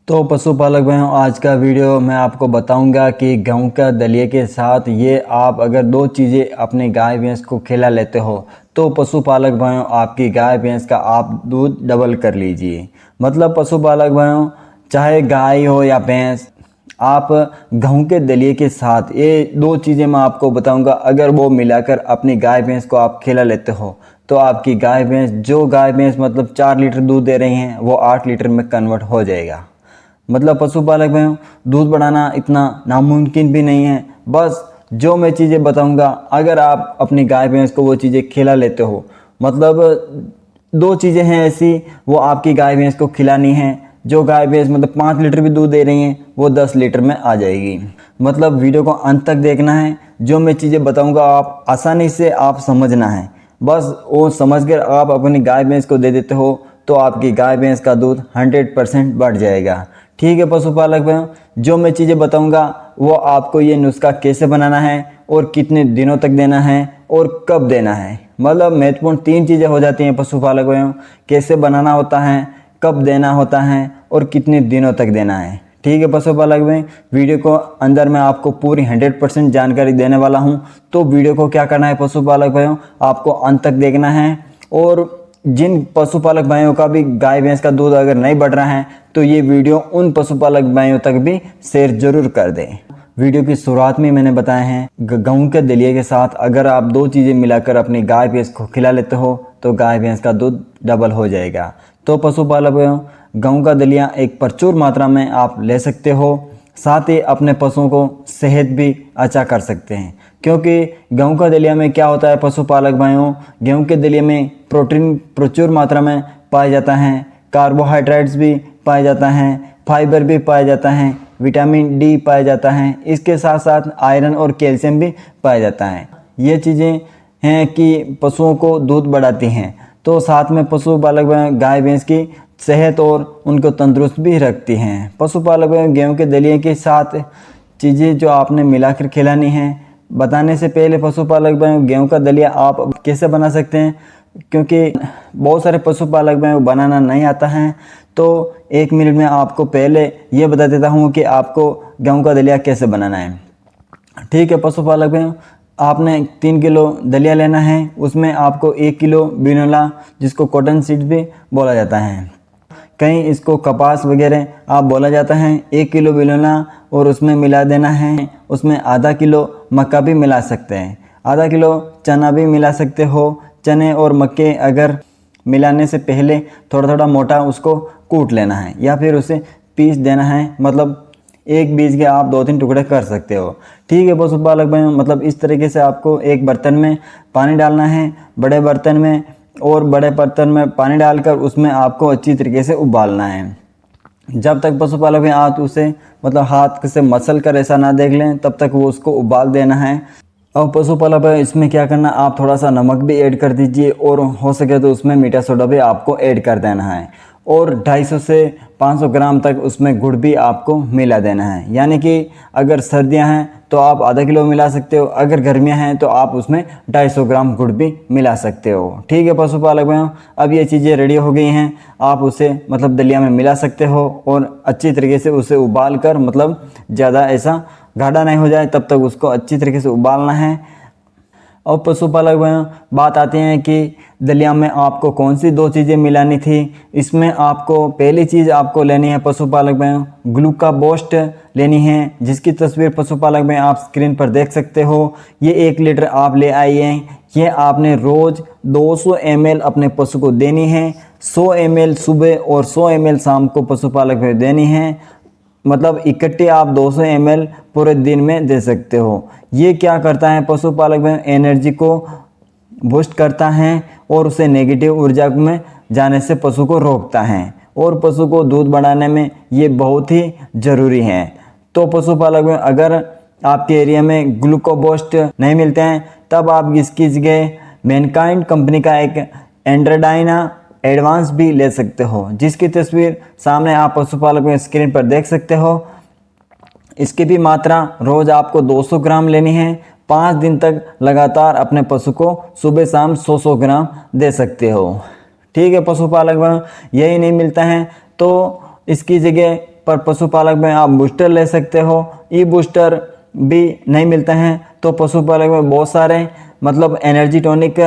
तो पशुपालक भाइयों, आज का वीडियो मैं आपको बताऊंगा कि गेहूं का दलिए के साथ ये आप अगर दो चीज़ें अपने गाय भैंस को खिला लेते हो तो पशुपालक भाइयों आपकी गाय भैंस का आप दूध डबल कर लीजिए। मतलब पशुपालक भाइयों, चाहे गाय हो या भैंस, आप गेहूं के दलिए के साथ ये दो चीज़ें मैं आपको बताऊंगा, अगर वो मिलाकर अपनी गाय भैंस को आप खिला लेते हो तो आपकी गाय भैंस गाय भैंस मतलब 4 लीटर दूध दे रही हैं वो 8 लीटर में कन्वर्ट हो जाएगा। मतलब पशुपालक में दूध बढ़ाना इतना नामुमकिन भी नहीं है। बस जो मैं चीज़ें बताऊंगा, अगर आप अपनी गाय भैंस को वो चीज़ें खिला लेते हो, मतलब दो चीज़ें हैं ऐसी वो आपकी गाय भैंस को खिलानी है। जो गाय भैंस मतलब 5 लीटर भी दूध दे रही हैं वो 10 लीटर में आ जाएगी। मतलब वीडियो को अंत तक देखना है। जो मैं चीज़ें बताऊंगा आप आसानी से आप समझना है। बस वो समझ कर आप अपनी गाय भैंस को दे देते हो तो आपकी गाय भैंस का दूध 100% बढ़ जाएगा। ठीक है पशुपालक भाइयों, जो मैं चीज़ें बताऊंगा वो आपको ये नुस्खा कैसे बनाना है और कितने दिनों तक देना है और कब देना है। मतलब महत्वपूर्ण 3 चीज़ें हो जाती हैं पशुपालक भाइयों, कैसे बनाना होता है, कब देना होता है और कितने दिनों तक देना है। ठीक है पशुपालक भाई, वीडियो को अंदर मैं आपको पूरी 100% जानकारी देने वाला हूँ। तो वीडियो को क्या करना है पशुपालक भाइयों, आपको अंत तक देखना है। और जिन पशुपालक भाइयों का भी गाय भैंस का दूध अगर नहीं बढ़ रहा है तो ये वीडियो उन पशुपालक भाइयों तक भी शेयर जरूर कर दें। वीडियो की शुरुआत में मैंने बताया है गेहूं के दलिए के साथ अगर आप दो चीज़ें मिलाकर अपनी गाय भैंस को खिला लेते हो तो गाय भैंस का दूध डबल हो जाएगा। तो पशुपालक भाइयों, गेहूं का दलिया एक प्रचुर मात्रा में आप ले सकते हो, साथ ही अपने पशुओं को सेहत भी अच्छा कर सकते हैं। क्योंकि गेहूं का दलिया में क्या होता है पशुपालक भाइयों, गेहूं के दलिए में प्रोटीन प्रचुर मात्रा में पाया जाता है, कार्बोहाइड्रेट्स भी पाया जाता है, फाइबर भी पाया जाता है, विटामिन डी पाया जाता है, इसके साथ साथ आयरन और कैल्शियम भी पाया जाता है। ये चीज़ें हैं कि पशुओं को दूध बढ़ाती हैं। तो साथ में पशुपालक गाय भैंस की सेहत और उनको तंदुरुस्त भी रखती हैं। पशुपालक गेहूं के दलिए के साथ चीज़ें जो आपने मिलाकर खिलानी है, बताने से पहले पशुपालक गेहूं का दलिया आप कैसे बना सकते हैं, क्योंकि बहुत सारे पशुपालक बनाना नहीं आता है। तो 1 मिनट में आपको पहले ये बता देता हूँ कि आपको गेहूं का दलिया कैसे बनाना है। ठीक है पशुपालक आपने 3 किलो दलिया लेना है, उसमें आपको 1 किलो बिनोला, जिसको कॉटन सीड भी बोला जाता है, कहीं इसको कपास वगैरह आप बोला जाता है, 1 किलो बिनोला और उसमें मिला देना है। उसमें आधा किलो मक्का भी मिला सकते हैं, आधा किलो चना भी मिला सकते हो। चने और मक्के अगर मिलाने से पहले थोड़ा थोड़ा मोटा उसको कूट लेना है या फिर उसे पीस देना है। मतलब एक बीज के आप 2-3 टुकड़े कर सकते हो। ठीक है पशुपालक भाई, मतलब इस तरीके से आपको एक बर्तन में पानी डालना है, बड़े बर्तन में, और बड़े बर्तन में पानी डालकर उसमें आपको अच्छी तरीके से उबालना है। जब तक पशुपालक में आप उसे मतलब हाथ से मसल कर ऐसा ना देख लें तब तक वो उसको उबाल देना है। और पशुपालक इसमें क्या करना, आप थोड़ा सा नमक भी ऐड कर दीजिए और हो सके तो उसमें मीठा सोडा भी आपको ऐड कर देना है। और 250 से 500 ग्राम तक उसमें गुड़ भी आपको मिला देना है। यानी कि अगर सर्दियां हैं तो आप आधा किलो मिला सकते हो, अगर गर्मियां हैं तो आप उसमें 250 ग्राम गुड़ भी मिला सकते हो। ठीक है पशुपालक भाइयों, अब ये चीज़ें रेडी हो गई हैं, आप उसे मतलब दलिया में मिला सकते हो और अच्छी तरीके से उसे उबाल कर, मतलब ज़्यादा ऐसा गाढ़ा नहीं हो जाए तब तक उसको अच्छी तरीके से उबालना है। और पशुपालक भाइयों, बात आती है कि दलिया में आपको कौन सी दो चीज़ें मिलानी थी। इसमें आपको पहली चीज़ आपको लेनी है पशुपालक भाइयों, ग्लूकाबोस्ट लेनी है, जिसकी तस्वीर पशुपालक भाई आप स्क्रीन पर देख सकते हो। ये 1 लीटर आप ले आइए। ये आपने रोज़ 200 ml अपने पशु को देनी है। 100 ml सुबह और 100 ml शाम को पशुपालक भाई देनी है। मतलब इकट्ठे आप 200 ml पूरे दिन में दे सकते हो। ये क्या करता है पशुपालक में, एनर्जी को बूस्ट करता है और उसे नेगेटिव ऊर्जा में जाने से पशु को रोकता है और पशु को दूध बढ़ाने में ये बहुत ही ज़रूरी है। तो पशुपालक में अगर आपके एरिया में ग्लूकोबूस्ट नहीं मिलते हैं तब आप इसकी जगह मैनकाइंड कंपनी का एक एंड्रोडाइना एडवांस भी ले सकते हो, जिसकी तस्वीर सामने आप पशुपालक में स्क्रीन पर देख सकते हो। इसकी भी मात्रा रोज़ आपको 200 ग्राम लेनी है। 5 दिन तक लगातार अपने पशु को सुबह शाम 100 ग्राम दे सकते हो। ठीक है पशुपालक में यही नहीं मिलता है तो इसकी जगह पर पशुपालक में आप बूस्टर ले सकते हो। ई बूस्टर भी नहीं मिलते हैं तो पशुपालक में बहुत सारे मतलब एनर्जी टॉनिक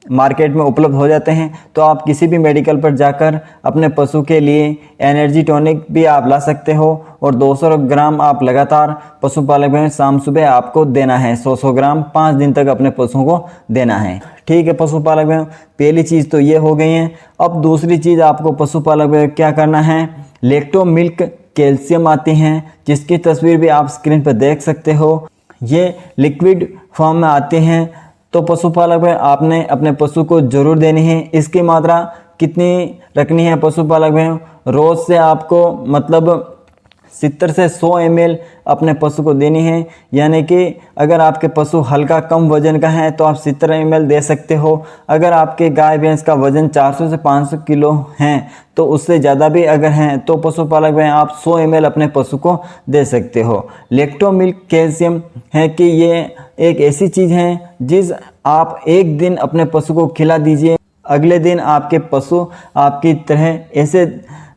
मार्केट में उपलब्ध हो जाते हैं। तो आप किसी भी मेडिकल पर जाकर अपने पशु के लिए एनर्जी टॉनिक भी आप ला सकते हो और 200 ग्राम आप लगातार पशुपालक में शाम सुबह आपको देना है। 100 ग्राम 5 दिन तक अपने पशुओं को देना है। ठीक है पशुपालक में पहली चीज़ तो ये हो गई है। अब दूसरी चीज़ आपको पशुपालक में क्या करना है, लैक्टो मिल्क कैल्शियम आती हैं जिसकी तस्वीर भी आप स्क्रीन पर देख सकते हो। ये लिक्विड फॉर्म में आते हैं तो पशुपालक में आपने अपने पशु को जरूर देनी है। इसकी मात्रा कितनी रखनी है पशुपालक में, रोज़ से आपको मतलब 70 से 100 ml अपने पशु को देनी है। यानी कि अगर आपके पशु हल्का कम वजन का है तो आप 70 ml दे सकते हो। अगर आपके गाय भैंस का वजन 400 से 500 किलो है तो उससे ज़्यादा भी अगर हैं तो पशुपालक में आप 100 ml अपने पशु को दे सकते हो। लैक्टो मिल्क कैल्शियम है कि ये एक ऐसी चीज़ है जिस आप एक दिन अपने पशु को खिला दीजिए, अगले दिन आपके पशु आपकी तरह ऐसे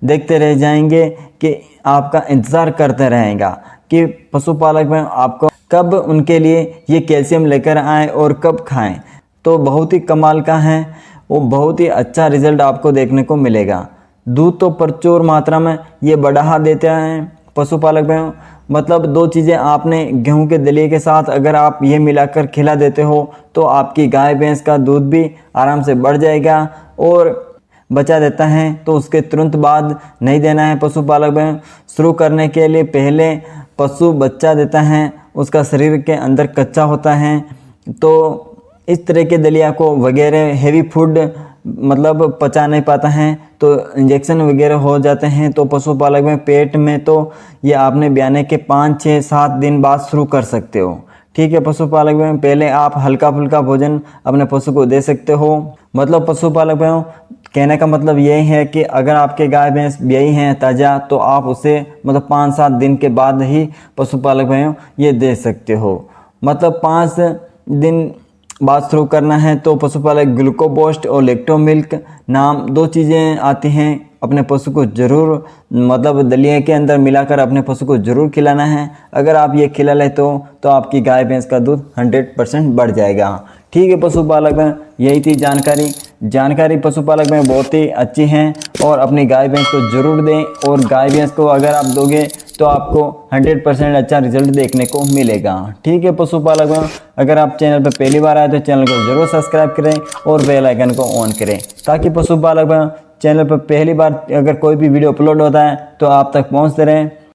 देखते रह जाएंगे कि आपका इंतज़ार करते रहेगा कि पशुपालक में आपको कब उनके लिए ये कैल्शियम लेकर आएँ और कब खाएं। तो बहुत ही कमाल का है, वो बहुत ही अच्छा रिज़ल्ट आपको देखने को मिलेगा। दूध तो प्रचुर मात्रा में ये बढ़ा देते हैं पशुपालक में। मतलब दो चीज़ें आपने गेहूं के दलिए के साथ अगर आप ये मिलाकर खिला देते हो तो आपकी गाय भैंस का दूध भी आराम से बढ़ जाएगा और बचा देता है। तो उसके तुरंत बाद नहीं देना है पशुपालक में। शुरू करने के लिए पहले पशु बच्चा देता है, उसका शरीर के अंदर कच्चा होता है, तो इस तरह के दलिया को वगैरह हेवी फूड मतलब पचा नहीं पाता है तो इंजेक्शन वगैरह हो जाते हैं। तो पशुपालक में पेट में तो ये आपने ब्याने के 5, 6, 7 दिन बाद शुरू कर सकते हो। ठीक है पशुपालक में पहले आप हल्का फुल्का भोजन अपने पशु को दे सकते हो। मतलब पशुपालक में कहने का मतलब यही है कि अगर आपके गाय भैंस ब्याई हैं ताज़ा तो आप उसे मतलब 5-7 दिन के बाद ही पशुपालक में ये दे सकते हो। मतलब 5 दिन बात शुरू करना है तो पशुपालक ग्लूकोबूस्ट और लैक्टो मिल्क नाम 2 चीज़ें आती हैं, अपने पशु को ज़रूर मतलब दलिए के अंदर मिलाकर अपने पशु को ज़रूर खिलाना है। अगर आप ये खिला लेते हो तो आपकी गाय भैंस का दूध 100% बढ़ जाएगा। ठीक है पशुपालक में यही थी जानकारी पशुपालक में बहुत ही अच्छी हैं और अपनी गाय भैंस को ज़रूर दें। और गाय भैंस को अगर आप दोगे तो आपको 100% अच्छा रिजल्ट देखने को मिलेगा। ठीक है पशुपालक में अगर आप चैनल पर पहली बार आए तो चैनल को ज़रूर सब्सक्राइब करें और बेल आइकन को ऑन करें ताकि पशुपालक में चैनल पर पहली बार अगर कोई भी वीडियो अपलोड होता है तो आप तक पहुंचते रहें।